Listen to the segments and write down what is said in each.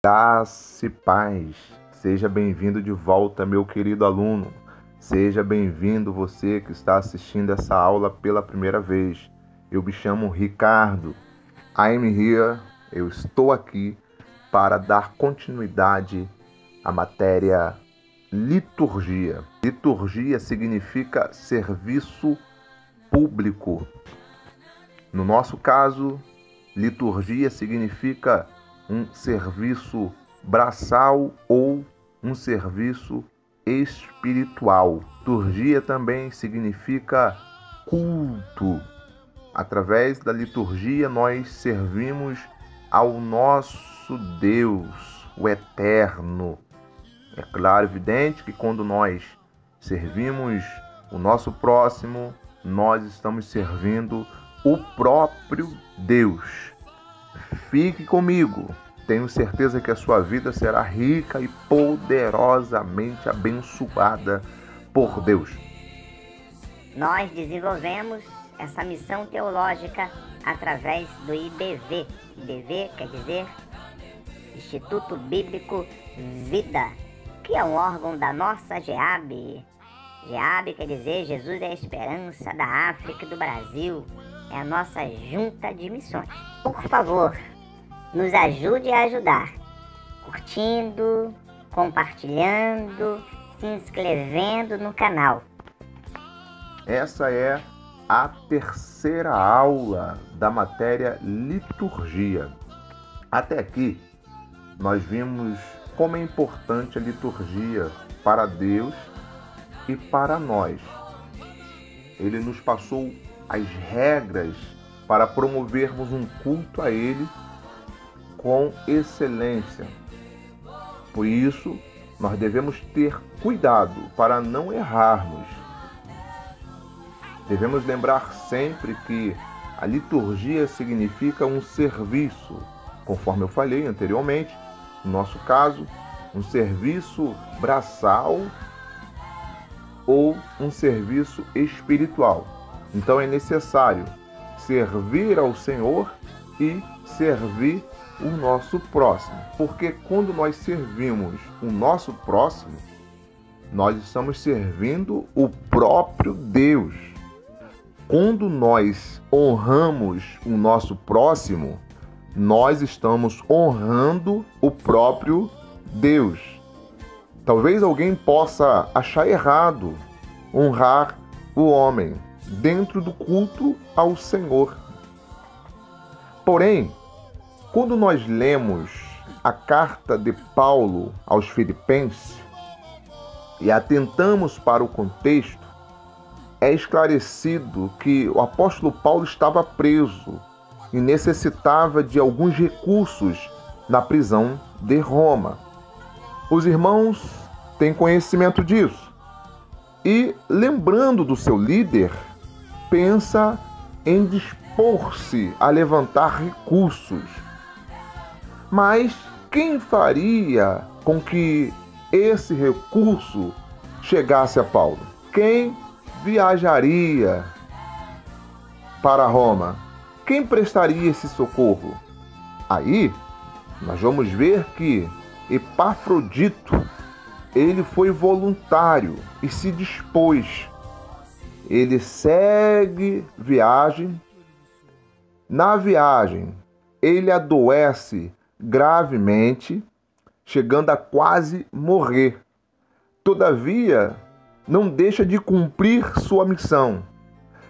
Graça e paz. Seja bem-vindo de volta, meu querido aluno. Seja bem-vindo você que está assistindo essa aula pela primeira vez. Eu me chamo Ricardo. I'm here. Eu estou aqui para dar continuidade à matéria liturgia. Liturgia significa serviço público. No nosso caso, liturgia significa um serviço braçal ou um serviço espiritual. Liturgia também significa culto. Através da liturgia nós servimos ao nosso Deus, o Eterno. É claro, evidente que quando nós servimos o nosso próximo, nós estamos servindo o próprio Deus. Fique comigo. Tenho certeza que a sua vida será rica e poderosamente abençoada por Deus. Nós desenvolvemos essa missão teológica através do IBV. IBV quer dizer Instituto Bíblico Vida, que é um órgão da nossa GEAB. GEAB quer dizer Jesus é a Esperança da África e do Brasil. É a nossa junta de missões. Por favor, nos ajude a ajudar, curtindo, compartilhando, se inscrevendo no canal. Essa é a terceira aula da matéria liturgia. Até aqui, nós vimos como é importante a liturgia para Deus e para nós. Ele nos passou as regras para promovermos um culto a Ele com excelência. Por isso, nós devemos ter cuidado para não errarmos. Devemos lembrar sempre que a liturgia significa um serviço, conforme eu falei anteriormente, no nosso caso, um serviço braçal ou um serviço espiritual. Então é necessário servir ao Senhor e servir o nosso próximo. Porque quando nós servimos o nosso próximo, nós estamos servindo o próprio Deus. Quando nós honramos o nosso próximo, nós estamos honrando o próprio Deus. Talvez alguém possa achar errado honrar o homem dentro do culto ao Senhor. Porém, quando nós lemos a carta de Paulo aos Filipenses e atentamos para o contexto, é esclarecido que o apóstolo Paulo estava preso e necessitava de alguns recursos na prisão de Roma. Os irmãos têm conhecimento disso e, lembrando do seu líder, pensa em dispor-se a levantar recursos. Mas quem faria com que esse recurso chegasse a Paulo? Quem viajaria para Roma? Quem prestaria esse socorro? Aí nós vamos ver que Epafrodito, ele foi voluntário e se dispôs. Ele segue viagem. Na viagem, ele adoece gravemente, chegando a quase morrer. Todavia, não deixa de cumprir sua missão.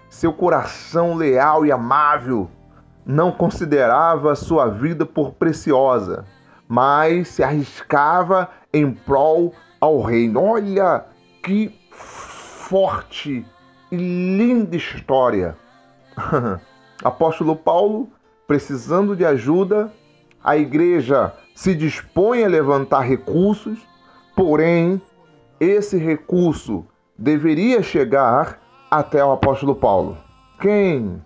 Seu coração leal e amável não considerava sua vida por preciosa, mas se arriscava em prol ao reino. Olha que forte e linda história. Apóstolo Paulo, precisando de ajuda, a igreja se dispõe a levantar recursos, porém, esse recurso deveria chegar até o apóstolo Paulo. Quem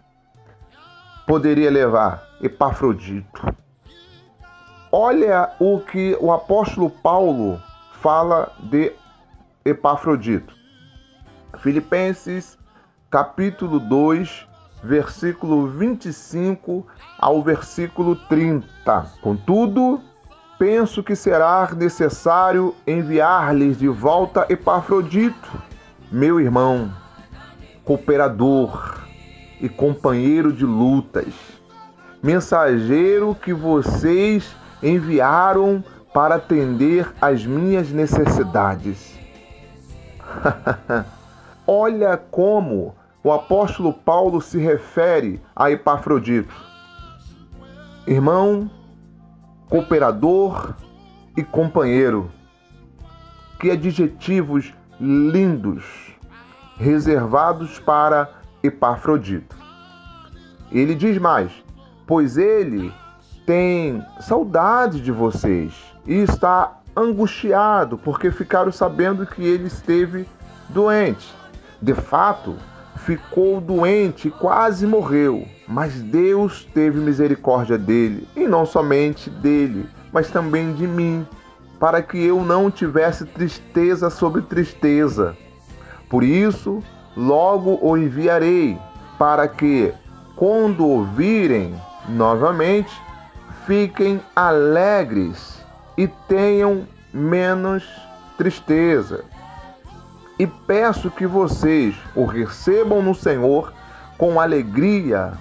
poderia levar? Epafrodito. Olha o que o apóstolo Paulo fala de Epafrodito. Filipenses, capítulo 2, versículo 25 ao versículo 30. Contudo, penso que será necessário enviar-lhes de volta Epafrodito, meu irmão, cooperador e companheiro de lutas, mensageiro que vocês enviaram para atender às minhas necessidades. Olha como o apóstolo Paulo se refere a Epafrodito: irmão, cooperador e companheiro. Que adjetivos lindos reservados para Epafrodito. Ele diz mais: pois ele tem saudade de vocês e está angustiado porque ficaram sabendo que ele esteve doente. De fato, ficou doente e quase morreu, mas Deus teve misericórdia dele, e não somente dele, mas também de mim, para que eu não tivesse tristeza sobre tristeza. Por isso, logo o enviarei, para que, quando ouvirem novamente, fiquem alegres e tenham menos tristeza. E peço que vocês o recebam no Senhor com alegria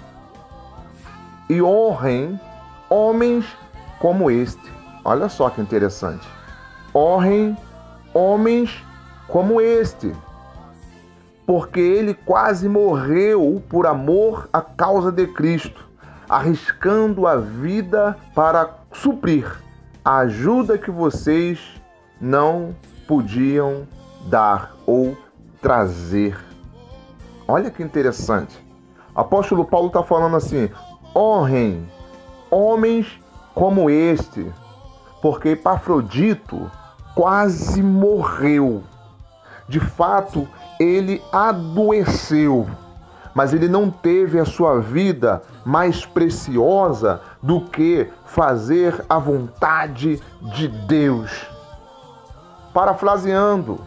e honrem homens como este. Olha só que interessante. Honrem homens como este, porque ele quase morreu por amor à causa de Cristo, arriscando a vida para suprir a ajuda que vocês não podiam dar ou trazer. Olha que interessante. O apóstolo Paulo está falando assim: honrem homens como este, porque Epafrodito quase morreu. De fato, ele adoeceu, mas ele não teve a sua vida mais preciosa do que fazer a vontade de Deus. Parafraseando,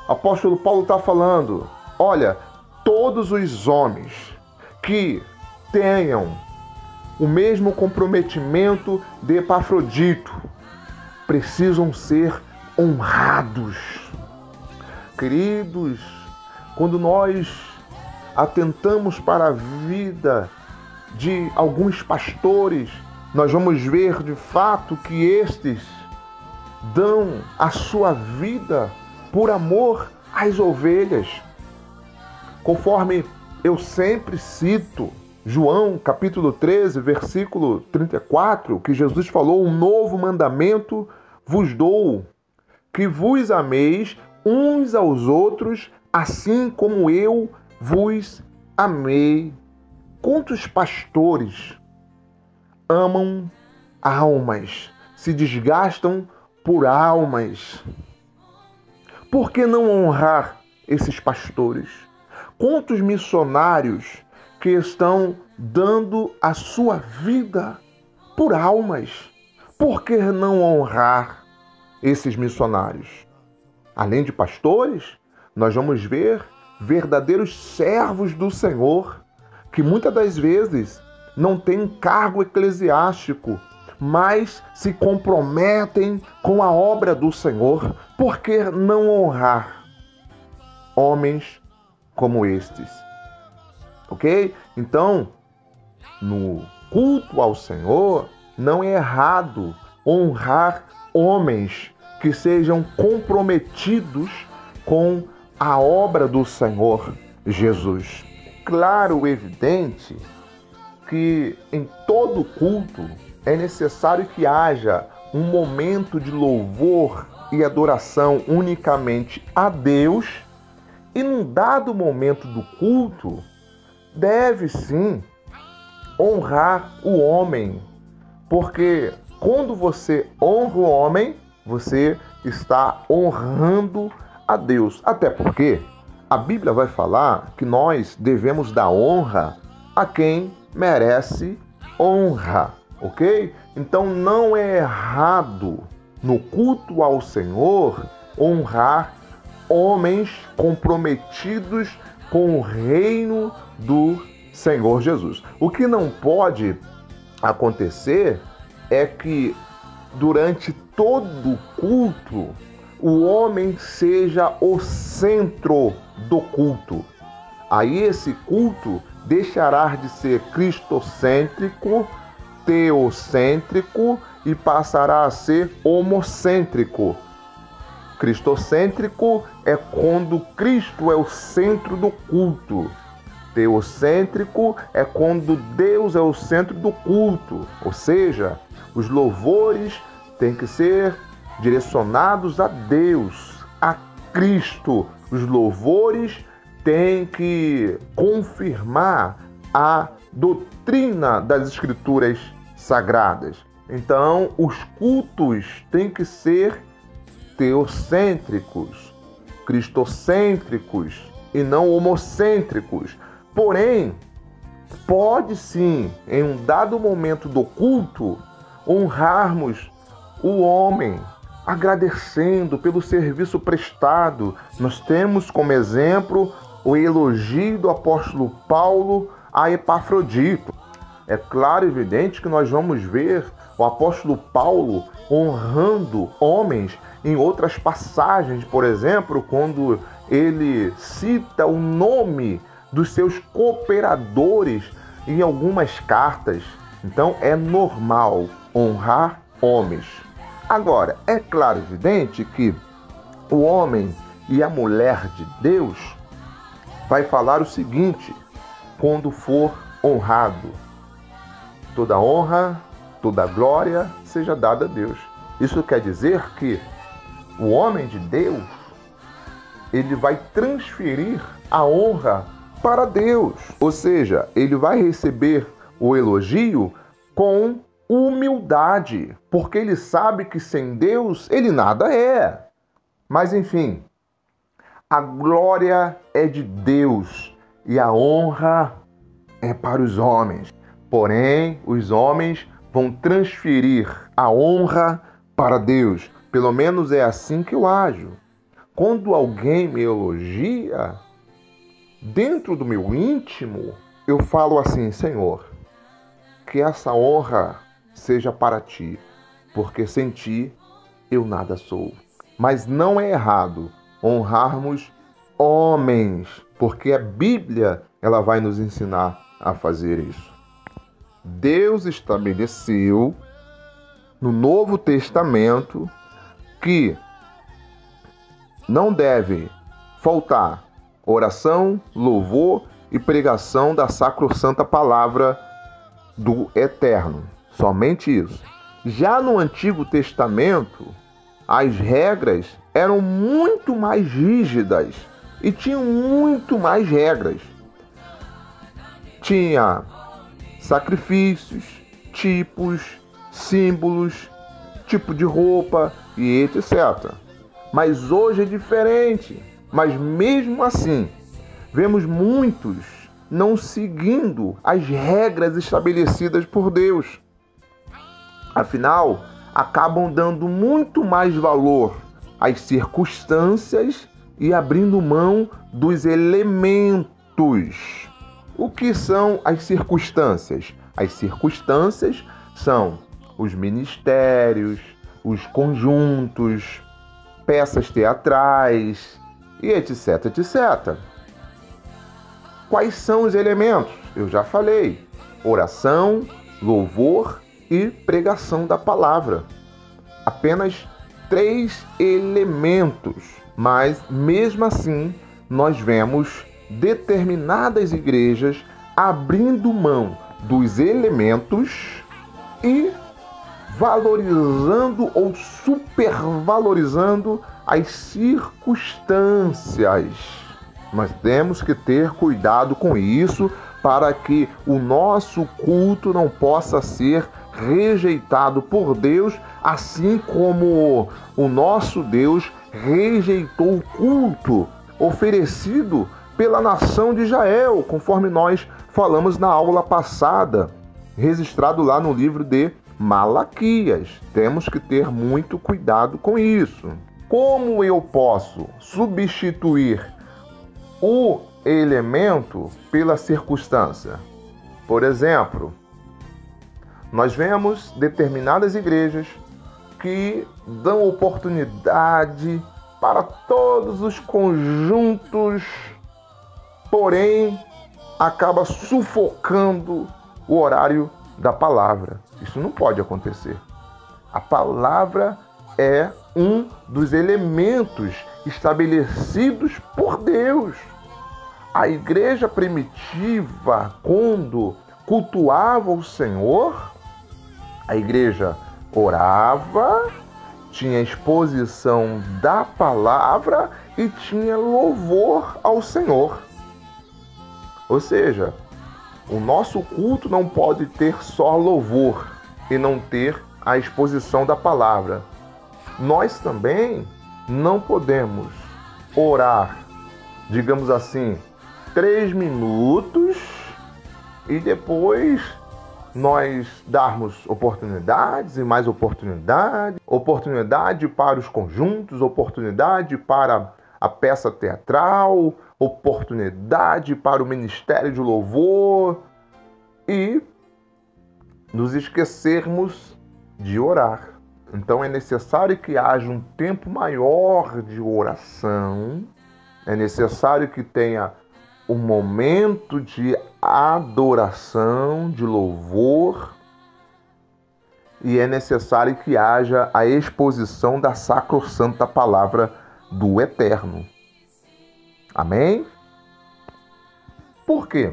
o apóstolo Paulo está falando: olha, todos os homens que tenham o mesmo comprometimento de Epafrodito precisam ser honrados. Queridos, quando nós atentamos para a vida de alguns pastores, nós vamos ver de fato que estes dão a sua vida por amor às ovelhas. Conforme eu sempre cito João capítulo 13, versículo 34, que Jesus falou: um novo mandamento vos dou, que vos ameis uns aos outros, assim como eu vos amei. Quantos pastores amam almas, se desgastam por almas? Por que não honrar esses pastores? Quantos missionários que estão dando a sua vida por almas? Por que não honrar esses missionários? Além de pastores, nós vamos ver verdadeiros servos do Senhor, que muitas das vezes não têm cargo eclesiástico, mas se comprometem com a obra do Senhor. Por que não honrar homens como estes? Ok? Então, no culto ao Senhor, não é errado honrar homens que sejam comprometidos com a obra do Senhor Jesus. Claro, evidente que em todo culto é necessário que haja um momento de louvor e adoração unicamente a Deus, e num dado momento do culto deve sim honrar o homem, porque quando você honra o homem, você está honrando a Deus. Até porque a Bíblia vai falar que nós devemos dar honra a quem merece honra, ok? Então não é errado no culto ao Senhor honrar homens comprometidos com o reino do Senhor Jesus. O que não pode acontecer é que durante todo o culto, o homem seja o centro do culto. Aí esse culto deixará de ser cristocêntrico, teocêntrico e passará a ser homocêntrico. Cristocêntrico é quando Cristo é o centro do culto. Teocêntrico é quando Deus é o centro do culto. Ou seja, os louvores têm que ser direcionados a Deus, a Cristo. Os louvores têm que confirmar a doutrina das Escrituras Sagradas. Então, os cultos têm que ser teocêntricos, cristocêntricos e não homocêntricos. Porém, pode sim, em um dado momento do culto, honrarmos o homem, agradecendo pelo serviço prestado. Nós temos como exemplo o elogio do apóstolo Paulo a Epafrodito. É claro e evidente que nós vamos ver o apóstolo Paulo honrando homens em outras passagens, por exemplo, quando ele cita o nome dos seus cooperadores em algumas cartas. Então é normal honrar homens. Agora, é claro e evidente que o homem e a mulher de Deus vai falar o seguinte quando for honrado: toda honra, toda glória seja dada a Deus. Isso quer dizer que o homem de Deus, ele vai transferir a honra para Deus. Ou seja, ele vai receber o elogio com humildade, porque ele sabe que sem Deus ele nada é. Mas enfim, a glória é de Deus e a honra é para os homens. Porém, os homens vão transferir a honra para Deus. Pelo menos é assim que eu ajo. Quando alguém me elogia, dentro do meu íntimo, eu falo assim: Senhor, que essa honra seja para ti, porque sem ti eu nada sou. Mas não é errado honrarmos homens, porque a Bíblia ela vai nos ensinar a fazer isso. Deus estabeleceu no Novo Testamento que não deve faltar oração, louvor e pregação da sacrossanta palavra do Eterno. Somente isso. Já no Antigo Testamento, as regras eram muito mais rígidas e tinham muito mais regras. Tinha sacrifícios, tipos, símbolos, tipo de roupa e etc. Mas hoje é diferente. Mas mesmo assim, vemos muitos não seguindo as regras estabelecidas por Deus. Afinal, acabam dando muito mais valor às circunstâncias e abrindo mão dos elementos. O que são as circunstâncias? As circunstâncias são os ministérios, os conjuntos, peças teatrais e etc, etc. Quais são os elementos? Eu já falei: oração, louvor e pregação da palavra. Apenas 3 elementos, mas mesmo assim nós vemos determinadas igrejas abrindo mão dos elementos e valorizando ou supervalorizando as circunstâncias. Nós temos que ter cuidado com isso para que o nosso culto não possa ser rejeitado por Deus, assim como o nosso Deus rejeitou o culto oferecido pela nação de Israel, conforme nós falamos na aula passada, registrado lá no livro de Malaquias. Temos que ter muito cuidado com isso. Como eu posso substituir o elemento pela circunstância? Por exemplo, nós vemos determinadas igrejas que dão oportunidade para todos os conjuntos, porém acaba sufocando o horário da palavra. Isso não pode acontecer. A palavra é um dos elementos estabelecidos por Deus. A igreja primitiva, quando cultuava o Senhor, a igreja orava, tinha exposição da palavra e tinha louvor ao Senhor. Ou seja, o nosso culto não pode ter só louvor e não ter a exposição da palavra. Nós também não podemos orar, digamos assim, 3 minutos e depois nós darmos oportunidades e mais oportunidades, oportunidade para os conjuntos, oportunidade para a peça teatral, oportunidade para o ministério de louvor e nos esquecermos de orar. Então é necessário que haja um tempo maior de oração, é necessário que tenha um momento de adoração, de louvor, e é necessário que haja a exposição da sacrossanta palavra do Eterno. Amém? Por quê?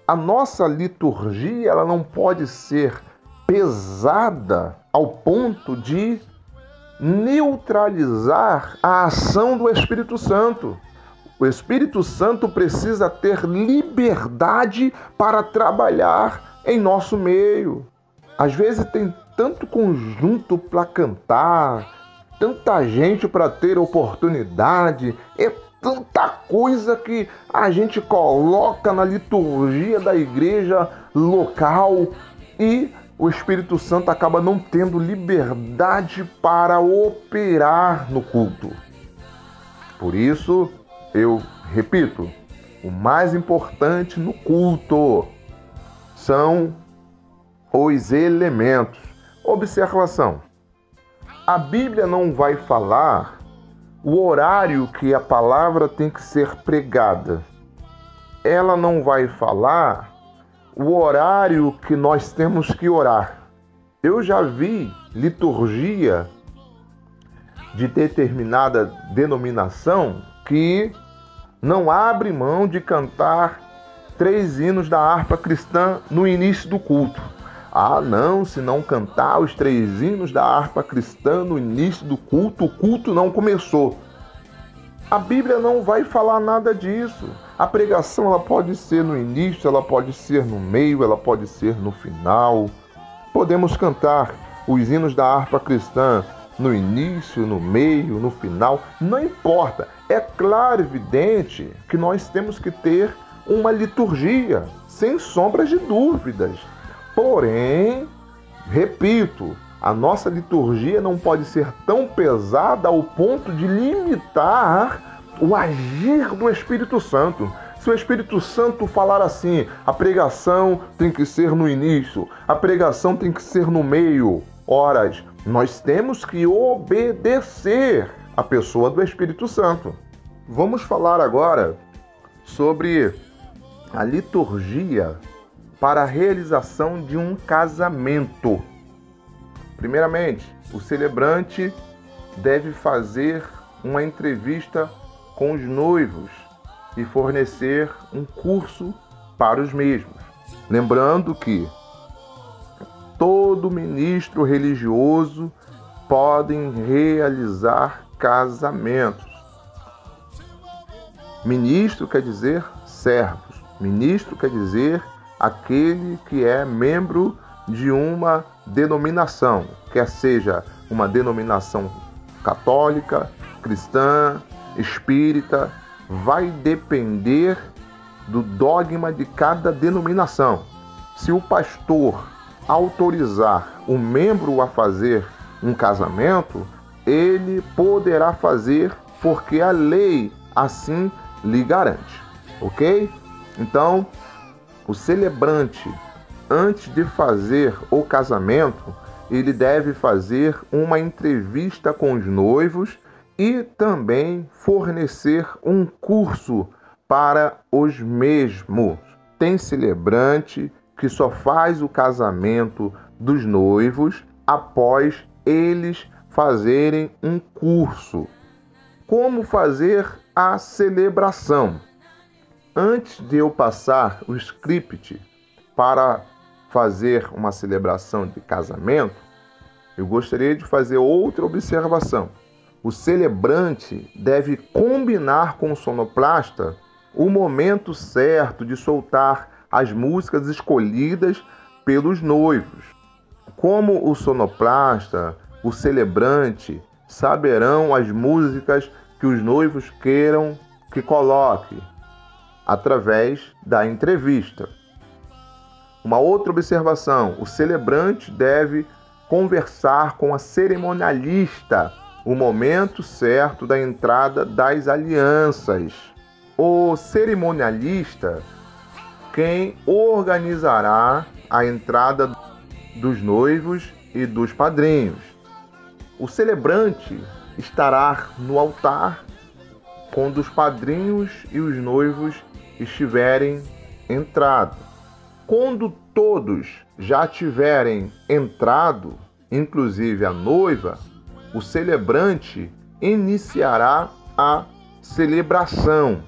A nossa liturgia ela não pode ser pesada ao ponto de neutralizar a ação do Espírito Santo. O Espírito Santo precisa ter liberdade para trabalhar em nosso meio. Às vezes tem tanto conjunto para cantar, tanta gente para ter oportunidade, é tanta coisa que a gente coloca na liturgia da igreja local e o Espírito Santo acaba não tendo liberdade para operar no culto. Por isso, eu repito, o mais importante no culto são os elementos. Observação. A Bíblia não vai falar o horário que a palavra tem que ser pregada. Ela não vai falar o horário que nós temos que orar. Eu já vi liturgia de determinada denominação que não abre mão de cantar 3 hinos da harpa cristã no início do culto. Ah, não, se não cantar os 3 hinos da harpa cristã no início do culto, o culto não começou. A Bíblia não vai falar nada disso. A pregação ela pode ser no início, ela pode ser no meio, ela pode ser no final. Podemos cantar os hinos da harpa cristã no início, no meio, no final, não importa. É claro, evidente, que nós temos que ter uma liturgia, sem sombras de dúvidas. Porém, repito, a nossa liturgia não pode ser tão pesada ao ponto de limitar o agir do Espírito Santo. Se o Espírito Santo falar assim, a pregação tem que ser no início, a pregação tem que ser no meio, horas, nós temos que obedecer a pessoa do Espírito Santo. Vamos falar agora sobre a liturgia para a realização de um casamento. Primeiramente, o celebrante deve fazer uma entrevista com os noivos e fornecer um curso para os mesmos. Lembrando que todo ministro religioso pode realizar casamentos. Ministro quer dizer servos. Ministro quer dizer aquele que é membro de uma denominação, quer seja uma denominação católica, cristã, espírita, vai depender do dogma de cada denominação. Se o pastor autorizar o membro a fazer um casamento, ele poderá fazer porque a lei assim lhe garante, ok? Então, o celebrante, antes de fazer o casamento, ele deve fazer uma entrevista com os noivos e também fornecer um curso para os mesmos. Tem celebrante que só faz o casamento dos noivos após eles fazerem um curso. Como fazer a celebração? Antes de eu passar o script para fazer uma celebração de casamento, eu gostaria de fazer outra observação. O celebrante deve combinar com o sonoplasta o momento certo de soltar as músicas escolhidas pelos noivos. Como o sonoplasta, o celebrante saberão as músicas que os noivos queiram que coloque através da entrevista. Uma outra observação: o celebrante deve conversar com a cerimonialista o momento certo da entrada das alianças. O cerimonialista, quem organizará a entrada dos noivos e dos padrinhos. O celebrante estará no altar quando os padrinhos e os noivos estiverem entrado. Quando todos já tiverem entrado, inclusive a noiva, o celebrante iniciará a celebração.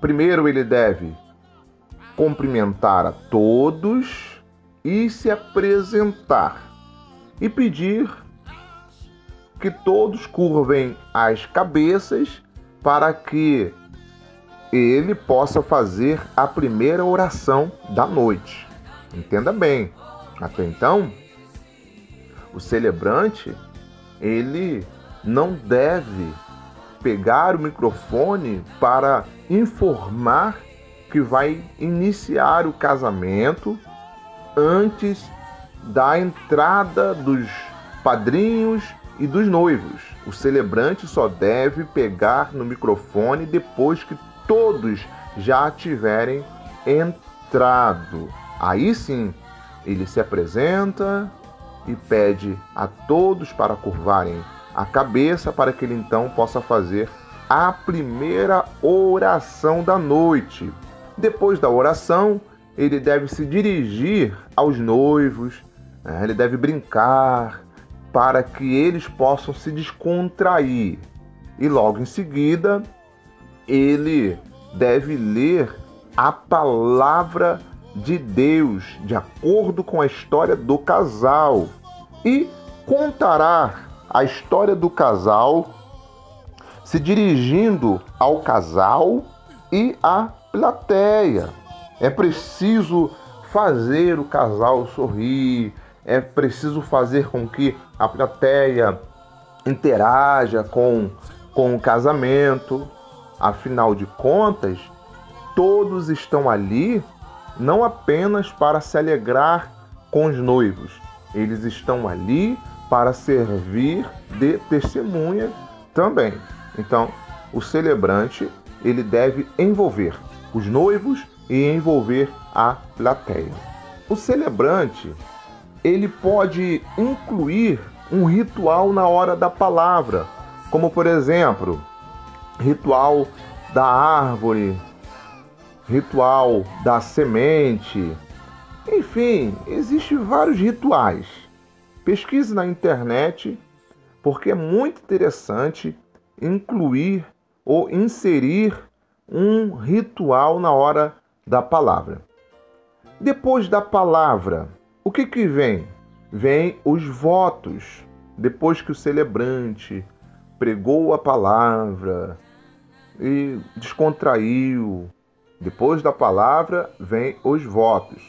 Primeiro ele deve cumprimentar a todos e se apresentar e pedir que todos curvem as cabeças para que ele possa fazer a primeira oração da noite. Entenda bem, até então, o celebrante, ele não deve pegar o microfone para informar que vai iniciar o casamento antes da entrada dos padrinhos e dos noivos. O celebrante só deve pegar no microfone depois que todos já tiverem entrado. Aí sim, ele se apresenta e pede a todos para curvarem a cabeça para que ele então possa fazer a primeira oração da noite. Depois da oração, ele deve se dirigir aos noivos, ele deve brincar para que eles possam se descontrair. E logo em seguida, ele deve ler a palavra de Deus, de acordo com a história do casal, e contará a história do casal se dirigindo ao casal e à plateia. É preciso fazer o casal sorrir, é preciso fazer com que a plateia interaja com o casamento. Afinal de contas, todos estão ali não apenas para se alegrar com os noivos, eles estão ali para servir de testemunha também. Então, o celebrante, ele deve envolver os noivos e envolver a plateia. O celebrante, ele pode incluir um ritual na hora da palavra, como por exemplo, ritual da árvore, ritual da semente. Enfim, existem vários rituais. Pesquise na internet, porque é muito interessante incluir ou inserir um ritual na hora da palavra. Depois da palavra, o que vem? Vem os votos. Depois que o celebrante pregou a palavra e descontraiu, depois da palavra vem os votos.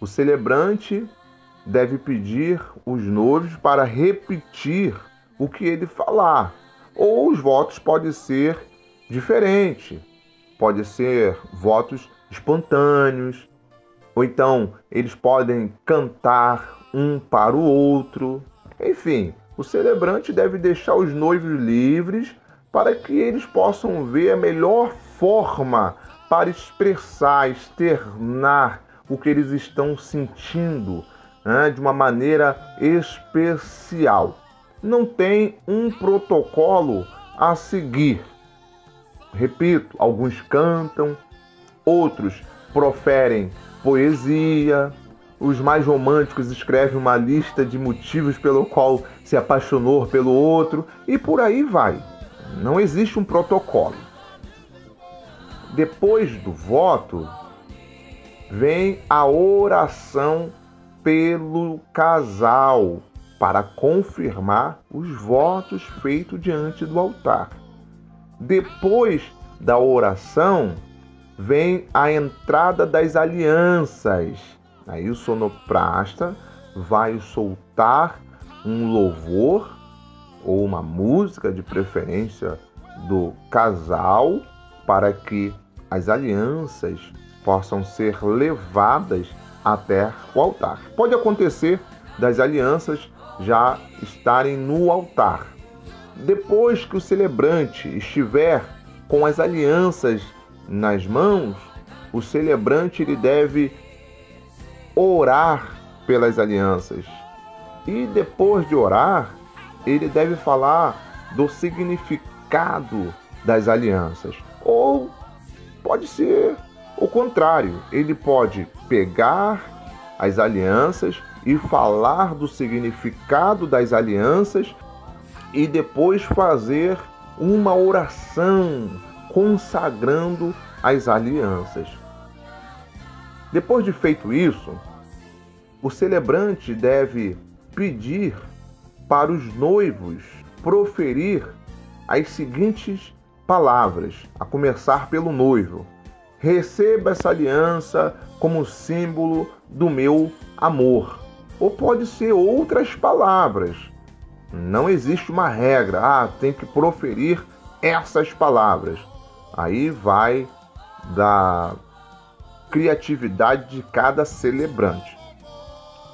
O celebrante deve pedir os noivos para repetir o que ele falar. Ou os votos podem ser diferentes. Pode ser votos espontâneos. Ou então eles podem cantar um para o outro. Enfim, o celebrante deve deixar os noivos livres para que eles possam ver a melhor forma para expressar, externar o que eles estão sentindo de uma maneira especial. Não tem um protocolo a seguir. Repito, alguns cantam, outros proferem poesia, os mais românticos escrevem uma lista de motivos pelo qual se apaixonou pelo outro e por aí vai. Não existe um protocolo. Depois do voto, vem a oração pelo casal para confirmar os votos feitos diante do altar. Depois da oração, vem a entrada das alianças. Aí o sonoplasta vai soltar um louvor ou uma música, de preferência do casal, para que as alianças possam ser levadas até o altar. Pode acontecer das alianças já estarem no altar. Depois que o celebrante estiver com as alianças nas mãos, o celebrante ele deve orar pelas alianças. E depois de orar, ele deve falar do significado das alianças. Ou pode ser o contrário, ele pode pegar as alianças e falar do significado das alianças e depois fazer uma oração consagrando as alianças. Depois de feito isso, o celebrante deve pedir para os noivos proferir as seguintes palavras, a começar pelo noivo: receba essa aliança como símbolo do meu amor. Ou pode ser outras palavras. Não existe uma regra, tem que proferir essas palavras. Aí vai da criatividade de cada celebrante.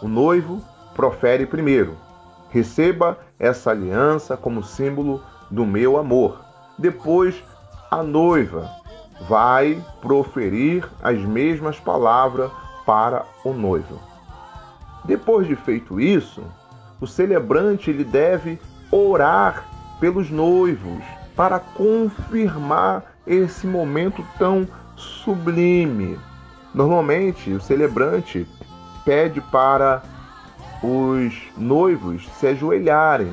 O noivo profere primeiro: receba essa aliança como símbolo do meu amor. Depois, a noiva vai proferir as mesmas palavras para o noivo. Depois de feito isso, o celebrante ele deve orar pelos noivos para confirmar esse momento tão sublime. Normalmente, o celebrante pede para os noivos se ajoelharem.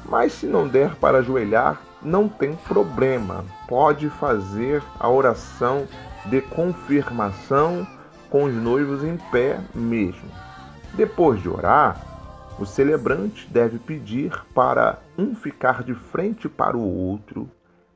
Mas se não der para ajoelhar, não tem problema. Pode fazer a oração de confirmação com os noivos em pé mesmo. Depois de orar, o celebrante deve pedir para um ficar de frente para o outro,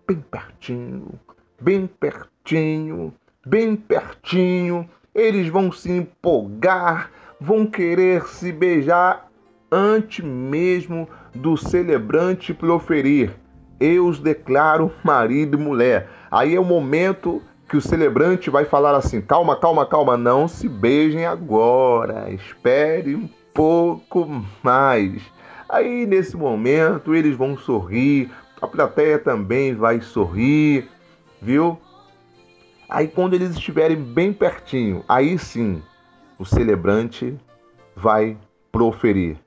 bem pertinho, bem pertinho, bem pertinho. Eles vão se empolgar, vão querer se beijar antes mesmo do celebrante proferir: eu os declaro marido e mulher. Aí é o momento que o celebrante vai falar assim: calma, calma, calma, não se beijem agora, espere um pouco mais. Aí nesse momento eles vão sorrir, a plateia também vai sorrir, viu? Aí quando eles estiverem bem pertinho, aí sim o celebrante vai proferir: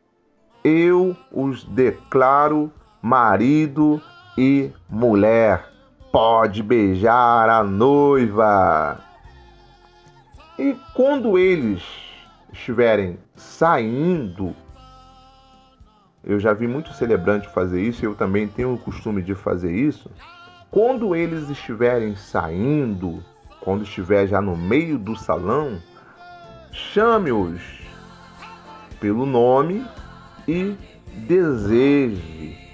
eu os declaro marido e mulher. Pode beijar a noiva. E quando eles estiverem saindo, eu já vi muito celebrante fazer isso, eu também tenho o costume de fazer isso. Quando eles estiverem saindo, quando estiver já no meio do salão, chame-os pelo nome e deseje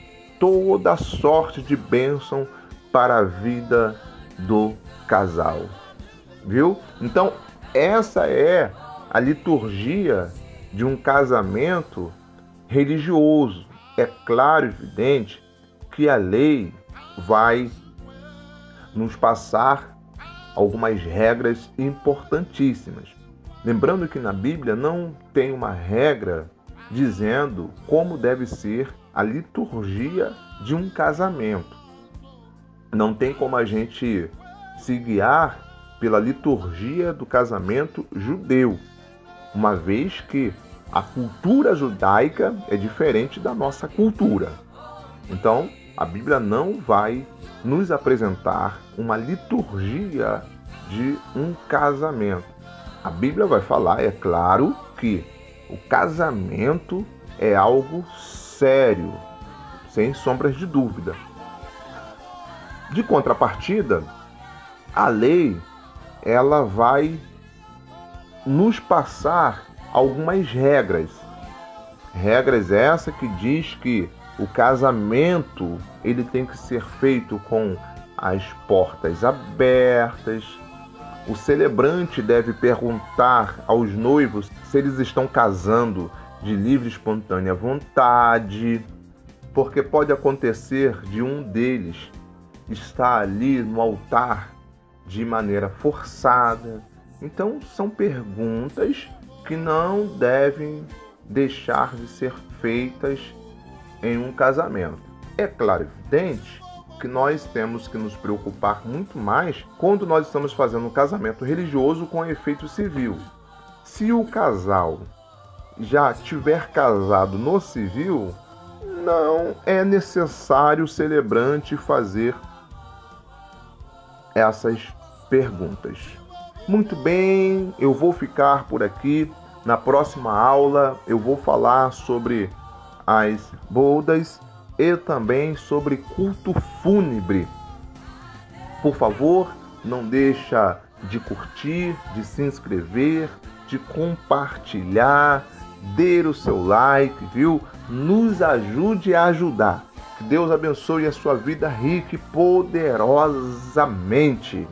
toda sorte de bênção para a vida do casal. Viu? Então, essa é a liturgia de um casamento religioso. É claro e evidente que a lei vai nos passar algumas regras importantíssimas. Lembrando que na Bíblia não tem uma regra dizendo como deve ser a liturgia de um casamento. Não tem como a gente se guiar pela liturgia do casamento judeu. uma vez que a cultura judaica é diferente da nossa cultura. Então, a Bíblia não vai nos apresentar uma liturgia de um casamento. A Bíblia vai falar, é claro, que o casamento é algo sério, sem sombras de dúvida. De contrapartida, a lei, ela vai nos passar algumas regras. Regras essas que diz que o casamento ele tem que ser feito com as portas abertas. O celebrante deve perguntar aos noivos se eles estão casando de livre e espontânea vontade, porque pode acontecer de um deles estar ali no altar de maneira forçada. Então, são perguntas que não devem deixar de ser feitas em um casamento. É claro e evidente que nós temos que nos preocupar muito mais quando nós estamos fazendo um casamento religioso com efeito civil. Se o casal já tiver casado no civil, não é necessário o celebrante fazer essas perguntas. Muito bem, eu vou ficar por aqui. Na próxima aula eu vou falar sobre as bodas e também sobre culto fúnebre. Por favor, não deixa de curtir, de se inscrever, de compartilhar, dê o seu like, viu? Nos ajude a ajudar. Que Deus abençoe a sua vida rica e poderosamente.